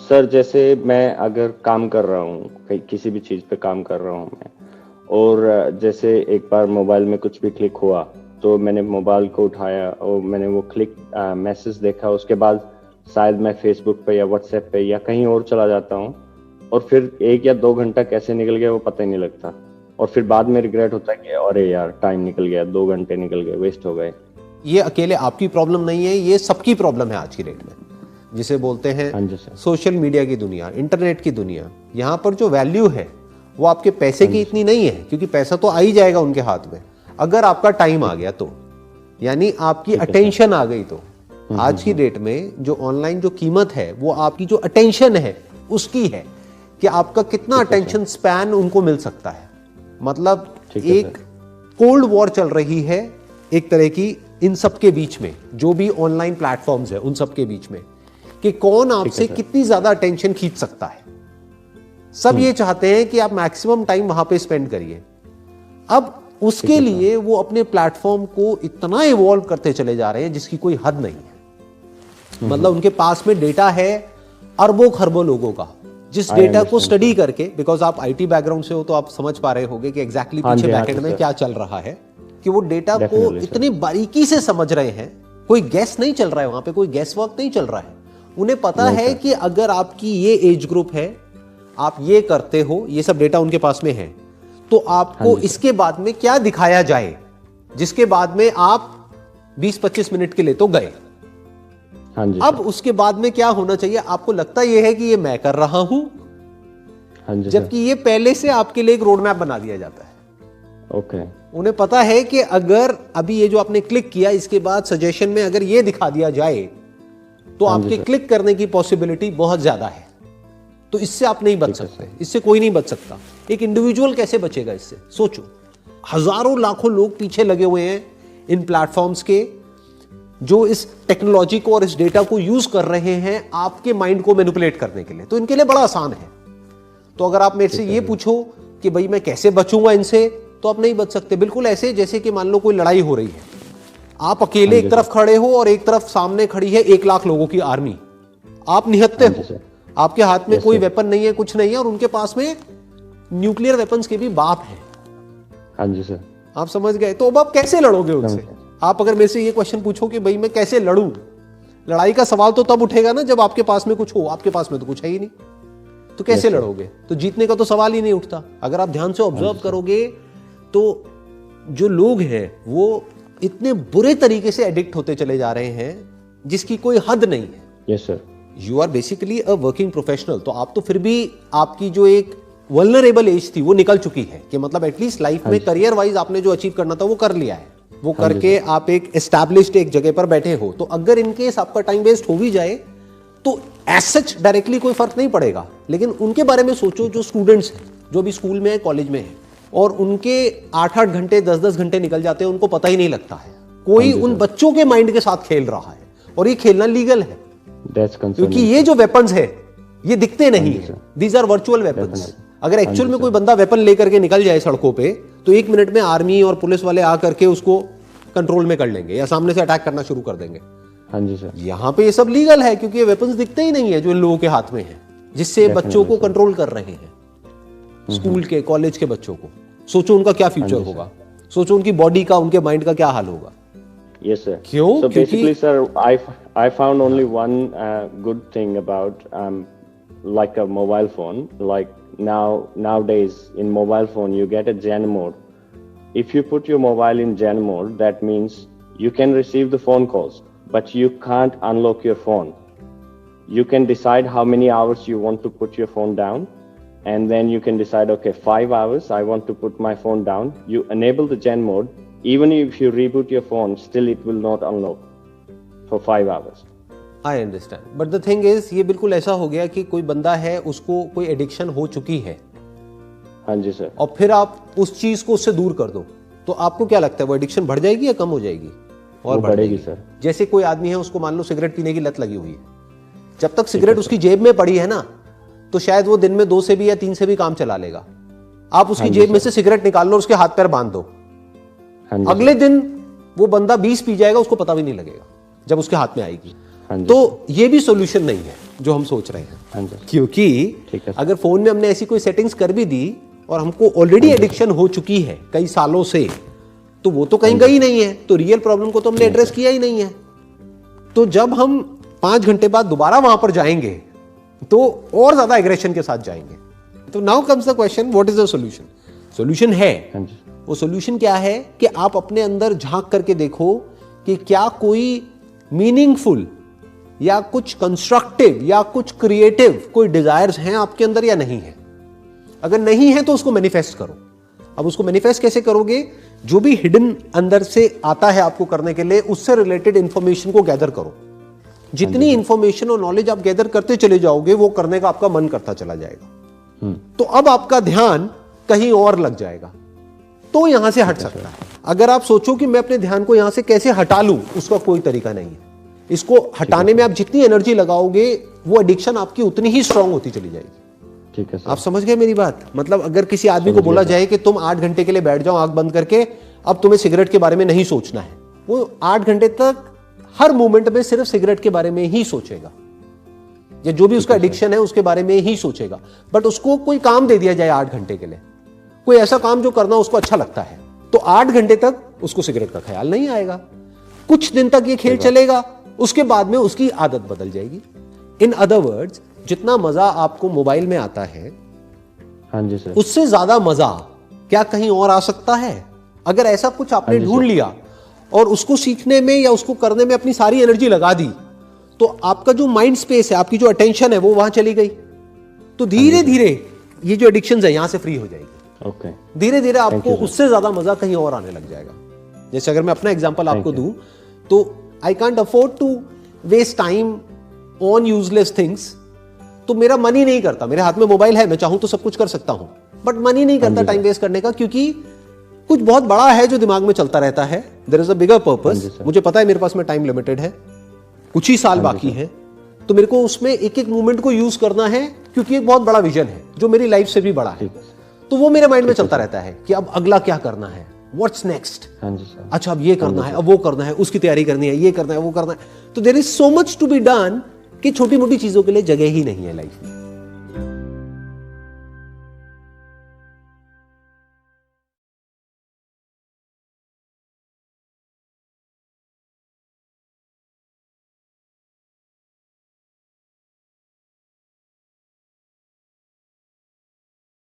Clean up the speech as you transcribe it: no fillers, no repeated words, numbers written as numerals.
Sir जैसे मैं अगर काम कर रहा हूँ, कहीं किसी भी चीज़ पे काम कर रहा हूँ मैं, और जैसे एक बार मोबाइल में कुछ भी क्लिक हुआ, तो मैंने मोबाइल को उठाया और मैंने वो क्लिक मैसेज देखा, उसके बाद शायद मैं फेसबुक पे या व्हाट्सएप पे या कहीं और चला जाता हूँ, और फिर 1 या 2 घंटा कैसे निकल गया वो पता ही नहीं लगता, और फिर बाद में रिग्रेट होता है कि अरे यार टाइम निकल गया, 2 घंटे निकल गए, वेस्ट हो गए। ये अकेले आपकी प्रॉब्लम नहीं है, ये सबकी प्रॉब्लम है आज की डेट में, जिसे बोलते हाँ हैं जी सर। सोशल मीडिया की दुनिया, इंटरनेट की दुनिया। यहाँ पर जो वैल्यू है वो आपके पैसे की इतनी नहीं है, क्योंकि पैसा तो आ ही जाएगा उनके हाथ में, अगर आपका टाइम आ गया तो, यानी आपकी अटेंशन आ गई तो। आज की डेट में जो ऑनलाइन जो कीमत है वो आपकी जो अटेंशन है उसकी है, कि आपका कितना अटेंशन स्पैन उनको मिल सकता है। मतलब एक कोल्ड वॉर चल रही है एक तरह की इन सब के बीच में, जो भी ऑनलाइन प्लेटफॉर्म्स है उन सब के बीच में, कि कौन आपसे कितनी ज्यादा अटेंशन खींच सकता है। सब ये चाहते हैं कि आप मैक्सिमम टाइम वहां पे स्पेंड करिए। अब उसके लिए वो अपने प्लेटफॉर्म को इतना इवॉल्व करते चले जा रहे हैं जिसकी कोई हद नहीं है। मतलब उनके पास में डेटा है अरबों खरबों लोगों का, जिस डेटा को स्टडी करके, बिकॉज आप आईटी बैकग्राउंड से हो तो आप समझ पा रहे होगे कि एग्जैक्टली पीछे बैकएंड में क्या चल रहा है, कि वो डेटा को इतनी बारीकी से समझ रहे हैं। कोई गैस नहीं चल रहा है वहां पे, कोई गैस वर्क नहीं चल रहा है। उन्हें पता है कि अगर आपकी ये एज ग्रुप है, आप ये करते हो, ये सब डेटा उनके पास में है, तो आपको इसके बाद में क्या दिखाया जाए, जिसके बाद में आप 20-25 मिनट के लिए तो गए। अब उसके बाद में क्या होना चाहिए, आपको लगता यह है कि ये मैं कर रहा हूं, जबकि ये पहले से आपके लिए एक रोड मैप बना दिया जाता है। ओके। उन्हें पता है कि अगर अभी ये जो आपने क्लिक किया, इसके बाद सजेशन में अगर ये दिखा दिया जाए तो आपके क्लिक करने की पॉसिबिलिटी बहुत ज्यादा है। तो इससे आप नहीं बच सकते, इससे कोई नहीं बच सकता। एक इंडिविजुअल कैसे बचेगा इससे, सोचो। हजारों लाखों लोग पीछे लगे हुए हैं इन प्लेटफॉर्म्स के, जो इस टेक्नोलॉजी को और इस डेटा को यूज कर रहे हैं आपके माइंड को मैनिपुलेट करने के लिए। तो इनके लिए बड़ा आसान है। तो अगर आप मेरे से ये पूछो कि भाई मैं कैसे बचूंगा इनसे, तो आप नहीं बच सकते। बिल्कुल ऐसे जैसे कि मान लो कोई लड़ाई हो रही है, आप अकेले एक तरफ खड़े हो और एक तरफ सामने खड़ी है 1 लाख लोगों की आर्मी, आप निहत्ते हो, आपके हाथ में कोई वेपन नहीं है, कुछ नहीं है, और उनके पास में न्यूक्लियर वेपन्स के भी बाप है। हाँ जी सर। आप समझ गए। तो अब आप कैसे लड़ोगे उनसे? आप अगर मेरे से ये क्वेश्चन पूछो कि भाई मैं कैसे लड़ूं, लड़ाई का सवाल तो तब उठेगा ना जब आपके पास में कुछ हो। आपके पास में तो कुछ है ही नहीं, तो कैसे लड़ोगे? तो जीतने का तो सवाल ही नहीं उठता। अगर आप ध्यान से ऑब्जर्व करोगे तो जो लोग हैं वो इतने बुरे तरीके से एडिक्ट होते चले जा रहे हैं जिसकी कोई हद नहीं है। Yes sir. You are basically a working professional, तो आप तो फिर भी आपकी जो एक वल्नरेबल एज थी वो निकल चुकी है, कि मतलब एटलीस्ट लाइफ में करियर वाइज आपने जो अचीव करना था वो कर लिया है। वो करके आप एक एस्टैब्लिश्ड एक जगह पर बैठे हो। तो अगर इनकेस आपका टाइम वेस्ट हो भी जाए तो एज सच डायरेक्टली कोई फर्क नहीं पड़ेगा। लेकिन उनके बारे में सोचो जो स्टूडेंट्स हैं, जो भी स्कूल में है, कॉलेज में है, और उनके 8-8 घंटे 10-10 घंटे निकल जाते हैं, उनको पता ही नहीं लगता है। कोई उन बच्चों के माइंड के साथ खेल रहा है, और ये खेलना लीगल है, क्योंकि ये जो वेपन्स है ये दिखते नहीं है, दीज आर वर्चुअल वेपन्स। अगर एक्चुअल में कोई बंदा वेपन लेकर के निकल जाए सड़कों पे, तो 1 मिनट में आर्मी और पुलिस वाले आकर के उसको कंट्रोल में कर लेंगे या सामने से अटैक करना शुरू कर देंगे। हाँ जी सर। यहाँ पे ये सब लीगल है, क्योंकि ये वेपन्स दिखते ही नहीं है जो इन लोगों के हाथ में है, जिससे बच्चों को कंट्रोल कर रहे हैं, स्कूल के, कॉलेज के बच्चों को। सोचो उनका क्या फ्यूचर होगा, सोचो उनकी बॉडी का, उनके माइंड का क्या हाल होगा। Yes sir. क्यों? So basically sir, I found only one good thing about like a mobile phone. Like nowadays in mobile phone you get a Zen mode. If you put your mobile in Zen mode, that means you can receive the phone calls, but you can't unlock your phone. You can decide how many hours you want to put your phone down, and then you can decide, okay, 5 hours I want to put my phone down. You enable the Zen mode. Even if you reboot your phone, still it will not unlock for 5 hours. I understand. But the thing is, ये बिल्कुल ऐसा हो गया कि कोई बंदा है, उसको कोई एडिक्शन हो चुकी है। हाँ जी सर। और फिर आप उस चीज को उससे दूर कर दो, तो आपको क्या लगता है वो एडिक्शन बढ़ जाएगी या कम हो जाएगी? और बढ़ेगी सर। जैसे कोई आदमी है, उसको मान लो सिगरेट पीने की लत लगी हुई है, जब तक सिगरेट उसकी जेब में पड़ी है ना, तो शायद वो दिन में 2 से भी या 3 से भी काम चला लेगा। आप उसकी जेब में से सिगरेट निकाल लो, उसके हाथ पैर बांध दो, अगले दिन वो बंदा 20 पी जाएगा, उसको पता भी नहीं लगेगा जब उसके हाथ में आएगी। हाँ जी। तो ये भी सोल्यूशन नहीं है जो हम सोच रहे हैं। हाँ जी। क्योंकि ठीक है। अगर फोन में हमने ऐसी कोई सेटिंग्स कर भी दी और हमको ऑलरेडी एडिक्शन हो चुकी है कई सालों से, तो वो तो कहीं गई नहीं है, तो रियल प्रॉब्लम को तो हमने एड्रेस किया ही नहीं है। तो जब हम 5 घंटे बाद दोबारा वहां पर जाएंगे तो और ज्यादा एग्रेशन के साथ जाएंगे। तो now comes the question, what is the solution? Solution है, हाँ जी। वो सॉल्यूशन क्या है कि आप अपने अंदर झांक करके देखो कि क्या कोई मीनिंगफुल या कुछ कंस्ट्रक्टिव या कुछ क्रिएटिव कोई डिजायर्स हैं आपके अंदर या नहीं है। अगर नहीं है तो उसको मैनिफेस्ट करो। अब उसको मैनिफेस्ट कैसे करोगे? जो भी हिडन अंदर से आता है आपको करने के लिए, उससे रिलेटेड इंफॉर्मेशन को गैदर करो। जितनी इंफॉर्मेशन और नॉलेज आप गैदर करते चले जाओगे, वो करने का आपका मन करता चला जाएगा। तो अब आपका ध्यान कहीं और लग जाएगा, तो यहां से हट सकता है। अगर आप सोचो कि मैं अपने ध्यान को यहां से कैसे हटा लूं, उसका कोई तरीका नहीं है। इसको हटाने में आप जितनी एनर्जी लगाओगे, वो एडिक्शन आपकी उतनी ही स्ट्रांग होती चली जाएगी। ठीक है सर। आप समझ गए मेरी बात? मतलब अगर किसी आदमी को बोला जाए कि तुम 8 घंटे के लिए बैठ जाओ आंख बंद करके, अब तुम्हें सिगरेट के बारे में नहीं सोचना है, वो 8 घंटे तक हर मोमेंट में सिर्फ सिगरेट के बारे में ही सोचेगा, या जो भी उसका एडिक्शन है उसके बारे में ही सोचेगा। बट उसको कोई काम दे दिया जाए 8 घंटे के लिए, कोई ऐसा काम जो करना उसको अच्छा लगता है, तो 8 घंटे तक उसको सिगरेट का ख्याल नहीं आएगा। कुछ दिन तक ये खेल चलेगा, उसके बाद में उसकी आदत बदल जाएगी। इन अदर वर्ड्स, जितना मजा आपको मोबाइल में आता है, हाँ जी सर, उससे ज्यादा मजा क्या कहीं और आ सकता है? अगर ऐसा कुछ आपने ढूंढ लिया और उसको सीखने में या उसको करने में अपनी सारी एनर्जी लगा दी, तो आपका जो माइंड स्पेस है, आपकी जो अटेंशन है, वो वहां चली गई। तो धीरे धीरे ये जो एडिक्शन है यहां से फ्री हो जाएगी। ओके। धीरे धीरे आपको उससे ज्यादा मजा कहीं और आने लग जाएगा। जैसे अगर मैं अपना एग्जांपल आपको दूं, तो I can't afford to waste time on useless things. तो मेरा मन ही नहीं करता, मेरे हाथ में मोबाइल है, मैं चाहूं तो सब कुछ कर सकता हूं, बट मन ही नहीं करता टाइम वेस्ट करने का, क्योंकि कुछ बहुत बड़ा है जो दिमाग में चलता रहता है। There is a bigger purpose. मुझे पता है मेरे पास में टाइम लिमिटेड है, कुछ ही साल बाकी है, तो मेरे को उसमें एक एक मूवमेंट को यूज करना है, क्योंकि एक बहुत बड़ा विजन है जो मेरी लाइफ से भी बड़ा है। तो वो मेरे माइंड में चलता रहता है कि अब अगला क्या करना है, व्हाट्स नेक्स्ट। अच्छा, अब ये करना है, अब वो करना है, उसकी तैयारी करनी है, ये करना है, वो करना है। तो there is so much to be done कि छोटी मोटी चीजों के लिए जगह ही नहीं है लाइफ में।